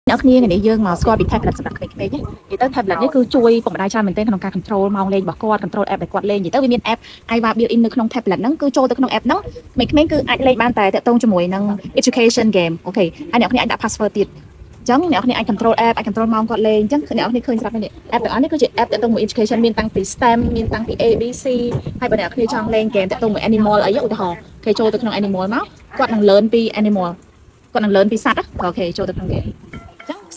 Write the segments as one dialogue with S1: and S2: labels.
S1: អ្នកគ្នានេះយើងមកស្គាល់ពី tablet សម្រាប់ក្មេងៗនិយាយទៅ tablet នេះគឺជួយពុកម្ដាយច្រើនមែនទែនក្នុងការ control ម៉ោងលេងរបស់គាត់ control app ដែលគាត់លេងនិយាយទៅវាមាន app iWa built-in នៅក្នុង tablet ហ្នឹងគឺចូលទៅក្នុង app ហ្នឹងក្មេងៗគឺអាចលេងបានតែតាក់ទងជាមួយនឹង education game អូខេហើយអ្នកគ្នាអាចដាក់ password ទៀតអញ្ចឹងអ្នកគ្នាអាច control app អាច control ម៉ោងគាត់លេងអញ្ចឹងអ្នកគ្នាឃើញស្រាប់នេះ app ទាំងអស់នេះគឺជា app តាក់ទងមួយ education មានតាំងពី STEM មានតាំងពី ABC ហើយបើអ្នកគ្នាចង់លេង game តាក់ទងមួយ animal អីឧទាហរណ៍គេចូលទៅក្នុង animal មកគាត់នឹង learn ពី animal គាត់នឹង learn ពីសត្វអូខេចូលទៅក្នុង game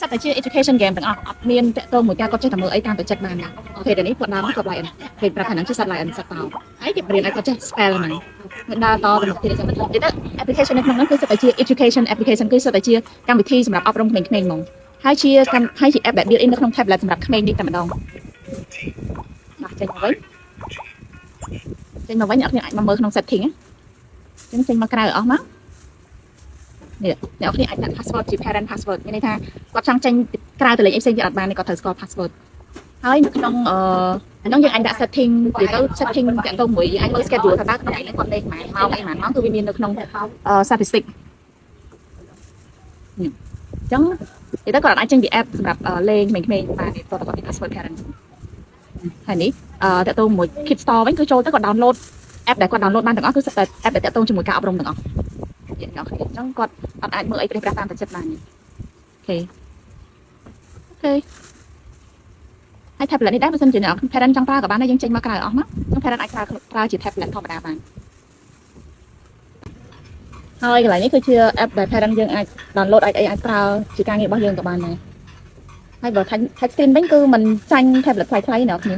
S1: សត្វតែជា education game ទាំងអស់អត់មានតាក់ទងមួយការគាត់ចេះតែមើលអីតាមតែចិត្តបានណាអូខេដល់នេះគាត់ដើរមកគាត់ lion គេប្រាប់ថាហ្នឹងជាសត្វ lion សត្វតោហើយគេបរៀនឲ្យគាត់ចេះ spell ហ្នឹងមិនដើរតទៅមុខទៀតចឹងទៅ application នៅក្នុងហ្នឹងគឺសិតតែជា education application គឺសិតតែជាកម្មវិធីសម្រាប់អប់រំក្មេងៗហ្មងហើយជា app ដែល built in នៅក្នុង tablet សម្រាប់ក្មេងនេះតែម្ដងបាទចេញមកវិញអ្នកគ្នាអាចមកមើលក្នុង setting អញ្ចឹងចេញមកក្រៅអស់មកនេះអ្នកគ្នាអាចដាក់ password ជា parent password មានន័យថាគាត់ចង់ចេញក្រៅទៅលេងអីផ្សេងទៀតអត់បានទេគាត់ត្រូវស្គាល់ password ហើយនៅក្នុងហ្នឹងយើងអាចដាក់ setting និយាយទៅ setting តាក់ទងមួយយើងអាចមើល schedule ថាតើក្នុងអីគាត់លេងម៉ោងអីម៉ោងគឺវាមាននៅក្នុង statistic អញ្ចឹងនិយាយទៅគាត់អាចចេញពី app សម្រាប់លេងក្មេងៗបានគាត់គាត់មាន password parent ហើយនេះតាក់ទងមួយ Kid Store វិញគឺចូលទៅគាត់ download app ដែលគាត់ download បានទាំងអស់គឺ app ដែលតាក់ទងជាមួយការអប់រំទាំងអស់អ្នកគ្នាអញ្ចឹងគាត់អត់អាចមើលអីប្រេះប្រាស់តាមតែចិត្តបានអូខេហើយ tablet នេះដែរបើសិនជាអ្នក parent ចង់ប្រើក៏បានដែរយើងចេញមកក្រៅអស់មកខ្ញុំ parent អាចប្រើជា tablet ធម្មតាបានហើយកន្លែងនេះគឺជា app ដែល parent យើងអាច download អាចប្រើជាការងាររបស់យើងក៏បានដែរហើយបើ touch screen វិញគឺមិនចាញ់ tablet ថ្លៃៗអ្នកគ្នា